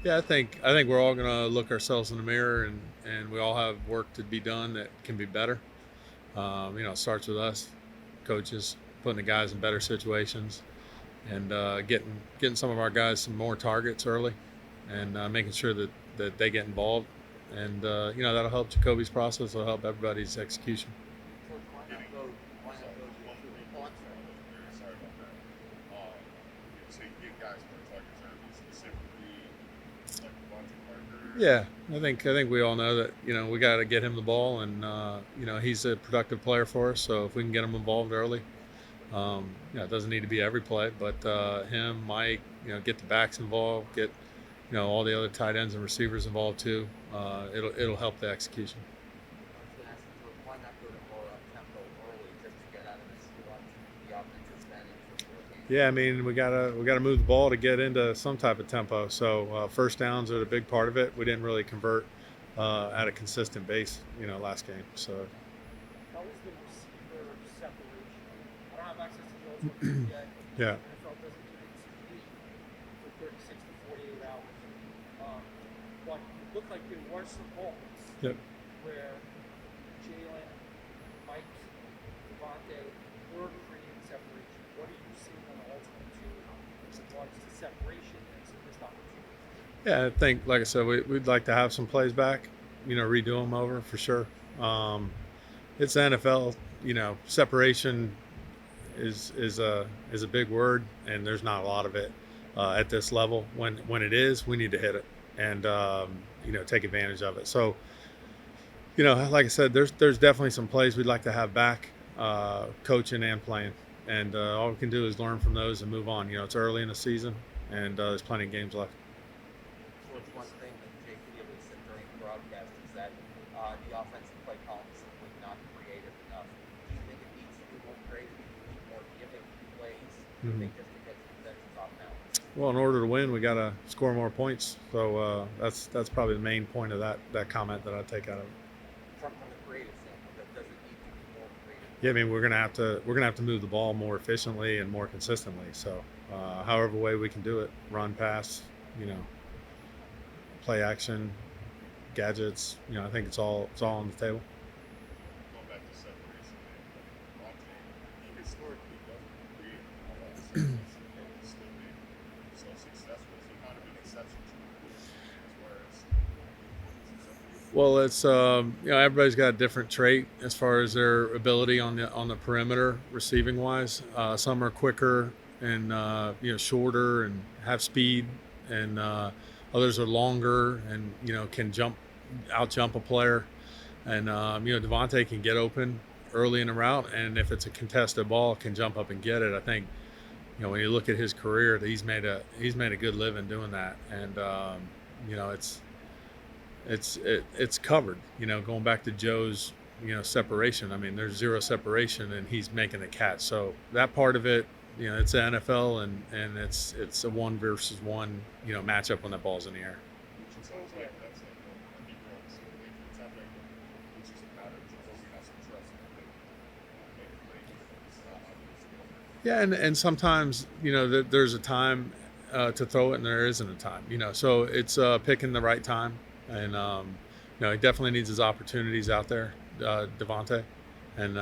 Yeah, I think we're all going to look ourselves in the mirror, and we all have work to be done that can be better. It starts with us, coaches, putting the guys in better situations, and getting some of our guys some more targets early, and making sure that they get involved, and that'll help Jacoby's process. It'll help everybody's execution. George, why not go to two? Oh, I'm sorry. Sorry about that. So you get guys more targets, are these specifically like Devontae Parker? Yeah, I think we all know that we got to get him the ball, and he's a productive player for us. So if we can get him involved early, it doesn't need to be every play, but him, Mike, get the backs involved, get all the other tight ends and receivers involved too. It'll help the execution. I was going to ask you, George, why not go to more up tempo early just to get out of this rut the offense has been in for 4 games? Yeah, I mean we gotta move the ball to get into some type of tempo. So first downs are the big part of it. We didn't really convert at a consistent base, last game. So How is the receiver separation? I don't have access to Joe's numbers yet. yeah, NFL doesn't do it for 36 to 48 hours. But it looked like there were some moments yep. where Jalen, Mike, Devontae were creating separation. What are you seeing on the ultimate team in regards to separation and some missed opportunities? Yeah, I think, like I said, we'd like to have some plays back, redo them over for sure. It's the NFL, separation is a big word, and there's not a lot of it at this level. When it is, we need to hit it and take advantage of it. So like I said, there's definitely some plays we'd like to have back, coaching and playing, and all we can do is learn from those and move on. It's early in the season, and there's plenty of games left. George, one thing that Jake Healy said during the broadcast is that the offensive play calling is simply not creative enough. Do you think it needs to be more creative? Do you need more gimmick plays? Do you think just because the defense is off balance? Well, in order to win, we got to score more points. So that's probably the main point of that comment that I take out of it. From the creative standpoint, that does it need to be more creative? Yeah, I mean we're gonna have to move the ball more efficiently and more consistently. So however way we can do it, run, pass, you know, play action, gadgets. I think it's all on the table. Going back to separation, man, Devontae, he historically doesn't create a lot of separation, but he's still been so successful. Is he kind of an exception to the rule as far as successful? Well, it's everybody's got a different trait as far as their ability on the perimeter receiving wise. Some are quicker and shorter and have speed, and others are longer and can out jump a player. And Devontae can get open early in the route, and if it's a contested ball, can jump up and get it. I think when you look at his career, that he's made a good living doing that, and it's covered. Going back to Joe's separation. I mean, there's zero separation, and he's making the catch. So that part of it, it's the NFL, and it's a one versus one matchup when that ball's in the air. Which it sounds like that's a deep role. So it sounds like it's just a matter of Jacoby has some trust in him to make a play. It's not obvious. Yeah, and sometimes there's a time to throw it, and there isn't a time. So it's picking the right time, and he definitely needs his opportunities out there, Devontae, and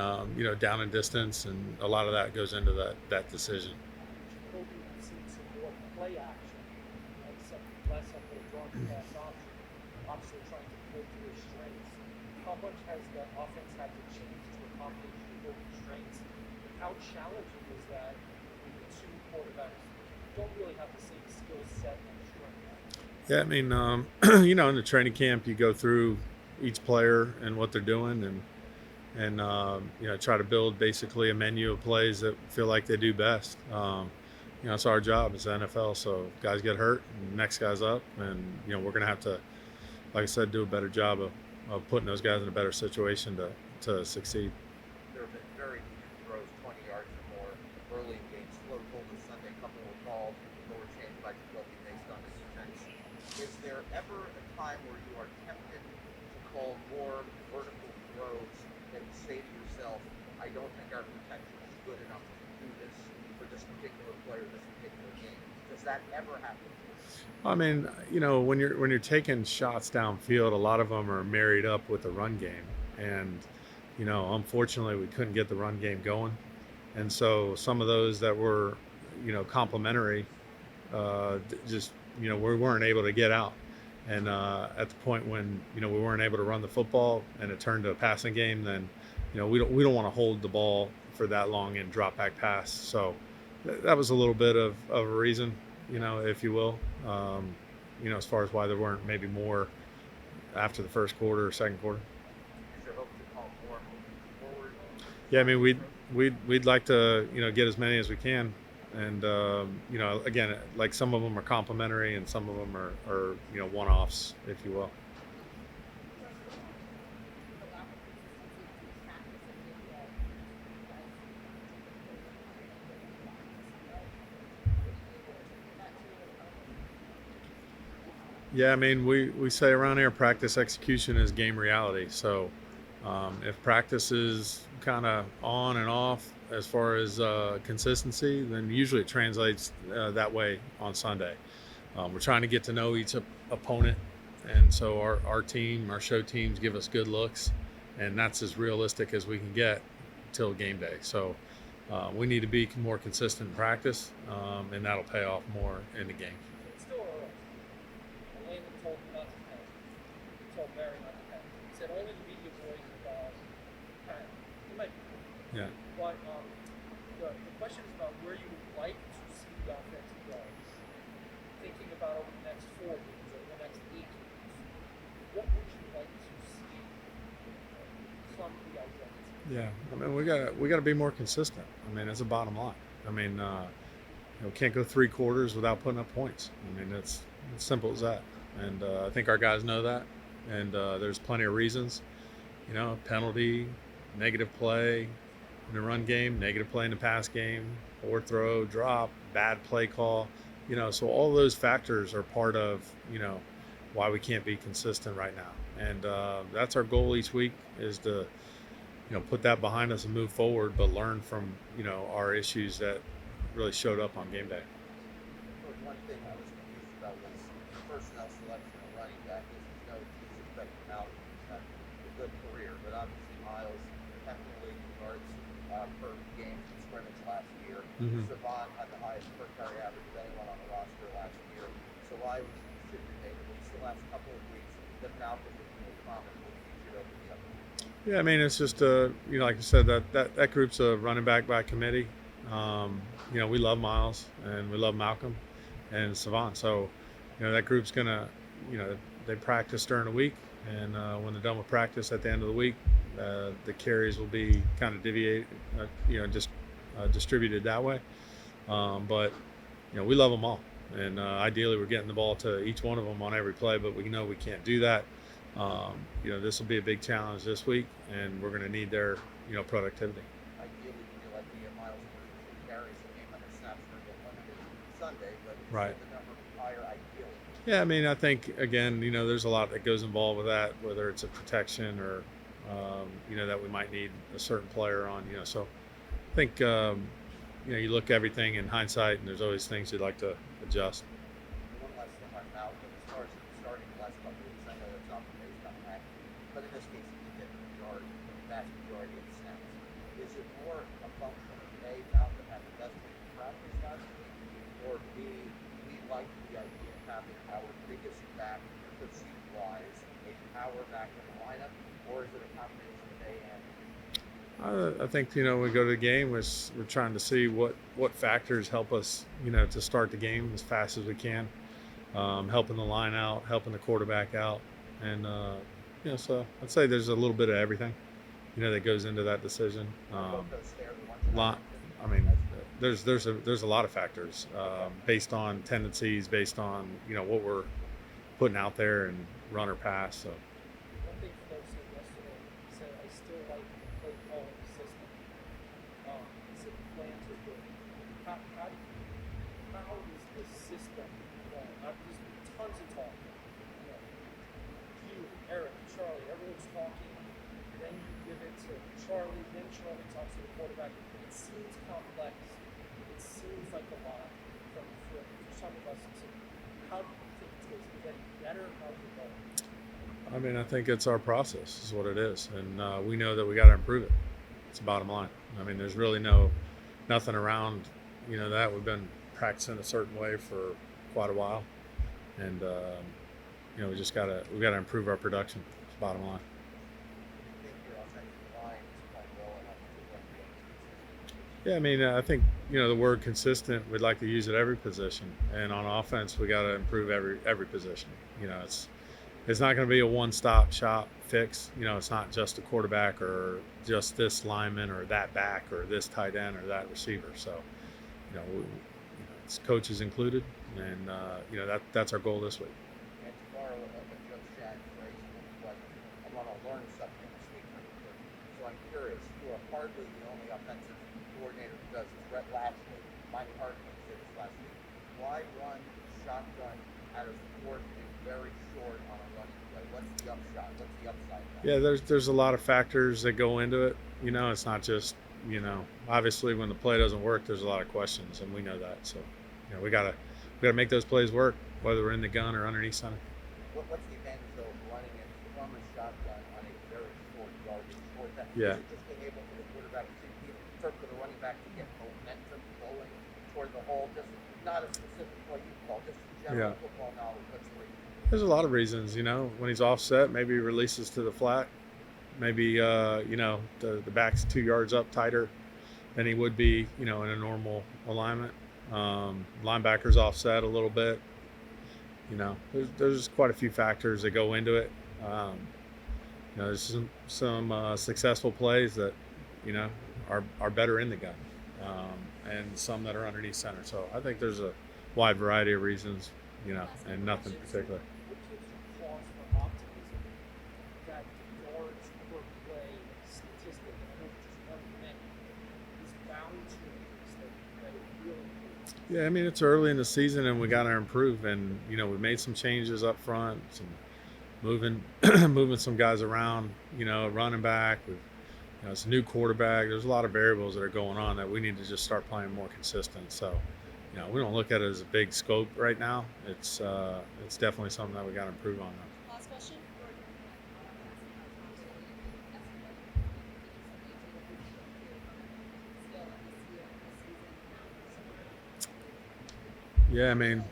down in distance, and a lot of that goes into that decision. Jacoby has seen some more play action and some less of the drawn pass option. Obviously trying to play to his strengths. How much has the offense had to change to accommodate Jacoby's strengths? And how challenging is that when the two quarterbacks don't really have the same skill set and strength? Yeah, I mean, in the training camp, you go through each player and what they're doing, and try to build basically a menu of plays that feel like they do best. It's our job. It's the NFL, so guys get hurt, and the next guy's up, and we're gonna have to, like I said, do a better job of putting those guys in a better situation to succeed. There have been very few throws 20 yards or more early in games. Flo told us Sunday a couple were called or were changed by Jacoby based on the defense. Is there ever a time where you are tempted to call more vertical throws and say to yourself, I don't think our protection is good enough to do this for this particular player, this particular game? Does that ever happen? I mean, when you're taking shots downfield, a lot of them are married up with the run game, and unfortunately, we couldn't get the run game going, and so some of those that were, complementary, just we weren't able to get out, and at the point when we weren't able to run the football and it turned to a passing game, then we don't want to hold the ball for that long and drop back pass. So that was a little bit of a reason, if you will, as far as why there weren't maybe more after the first quarter or second quarter. Is there hope to call more moving forward? Yeah, I mean we'd like to get as many as we can, and again, like some of them are complimentary and some of them are one-offs, if you will. Yeah, I mean, we say around here practice execution is game reality. So if practice is kind of on and off as far as consistency, then usually it translates that way on Sunday. We're trying to get to know each opponent, and so our team, our show teams, give us good looks, and that's as realistic as we can get till game day. So we need to be more consistent in practice, and that'll pay off more in the game. It's still early. Elaine told me not to pay. He told Mary not to pay. He said only the media boys pay. He might be cool. Yeah. But the question is about where you would like to see the offense go. Thinking about over the next 4 games or the next 8 games, what would you like to see from the identity? Yeah, I mean we got to be more consistent. I mean, it's a bottom line. I mean, can't go 3 quarters without putting up points. I mean, it's simple as that. And I think our guys know that. And there's plenty of reasons. Penalty, negative play in the run game, negative play in the pass game, poor throw, drop, bad play call. So all those factors are part of why we can't be consistent right now. And that's our goal each week, is to put that behind us and move forward, but learn from our issues that really showed up on game day. One thing I was confused about was personnel selection of running back. As you know, he's expected Malcolm to have a good career, but obviously Miles definitely yards per game from scrimmage last year. Mhm. Savant had the highest per carry average of anyone on the roster last year. So why was the decision made, at least the last couple of weeks, that Malcolm was more prominently featured over the other? Yeah, I mean, it's just like you said, that group's a running back by committee. We love Miles and we love Malcolm and Savant. So, that group's gonna, they practice during the week, and when they're done with practice at the end of the week, the carries will be kind of distributed that way. But we love them all, and ideally we're getting the ball to each one of them on every play. But we know we can't do that. This will be a big challenge this week, and we're going to need their productivity. Ideally, would you like to get Miles to carries a game under snaps for get limited Sunday, but Right. the number higher ideally. Yeah, I mean, I think again, there's a lot that goes involved with that, whether it's a protection or that we might need a certain player on. So I think you look at everything in hindsight, and there's always things you'd like to adjust. One last thing on Malcolm, as far as starting the last couple of weeks, I know that's not based on that, but in this case, he did get the vast majority of the snaps. Is it more a function of A, Malcolm had the best week of practice last week, or B, we like the idea of having our biggest back perceived-wise, a power back in the lineup, or is it a combination of A and B? I think we go to the game, we're trying to see what factors help us to start the game as fast as we can, helping the line out, helping the quarterback out, and so I'd say there's a little bit of everything that goes into that decision. Both those there, the ones that Lot, I mean, there's a lot of factors based on tendencies, based on what we're putting out there and run or pass. So. One thing Flo said yesterday, he said, I still like the play calling system. He said the plans are good. How is the system going? There's been tons of talk. You, Eric, Charlie, everyone's talking. Then you give it to Charlie, then Charlie talks to the quarterback. It seems complex. It seems like a lot. for some of us, how do you think it's getting better? How's it going? I mean, I think it's our process is what it is, and we know that we got to improve it. It's the bottom line. I mean, there's really nothing around, that we've been practicing a certain way for quite a while, and we gotta improve our production. It's the bottom line. Do you think your offensive line is playing well enough to run games? Yeah, I mean, I think the word consistent. We'd like to use at every position, and on offense, we got to improve every position. It's not going to be a one-stop shop fix. It's not just a quarterback or just this lineman or that back or this tight end or that receiver. So, it's coaches included, and that's our goal this week. And to borrow a Joe Shad phrase, like, I want to learn something this week. So I'm curious, you are hardly the only offensive coordinator who does this. Brett Lashley, Mike Hartman did this last week. Why run shotgun out of fourth and very short on a running play? What's the upshot? What's the upside? Yeah, there's a lot of factors that go into it. It's not just obviously when the play doesn't work, there's a lot of questions, and we know that. So, we gotta make those plays work, whether we're in the gun or underneath center. What's the advantage though of running it from a shotgun on a very short yardage? Yeah. Is it just being able for the quarterback for the running back to get momentum going toward the hole? Just not a specific play you call, just general football knowledge. What's the reason? There's a lot of reasons. When he's offset, maybe he releases to the flat. Maybe the back's 2 yards up tighter than he would be, in a normal alignment. Linebacker's offset a little bit. There's quite a few factors that go into it. There's some successful plays that are better in the gun, and some that are underneath center. So I think there's a wide variety of reasons, and nothing particular. What gives you pause for optimism that the yards per play statistic, I know it's just one minute, is bound to increase, that it will improve? Yeah, I mean, it's early in the season and we got to improve, and we made some changes up front, some moving some guys around, running back. It's a new quarterback. There's a lot of variables that are going on that we need to just start playing more consistent. So, we don't look at it as a big scope right now. It's definitely something that we got to improve on. Last question. Yeah, I mean,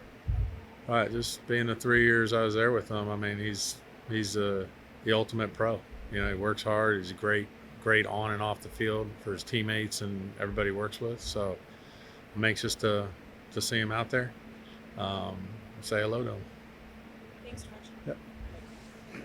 all right, just being the 3 years I was there with him, I mean, he's the ultimate pro. He works hard. He's great on and off the field for his teammates and everybody he works with. So I'm anxious to see him out there. Say hello to him. Thanks, George.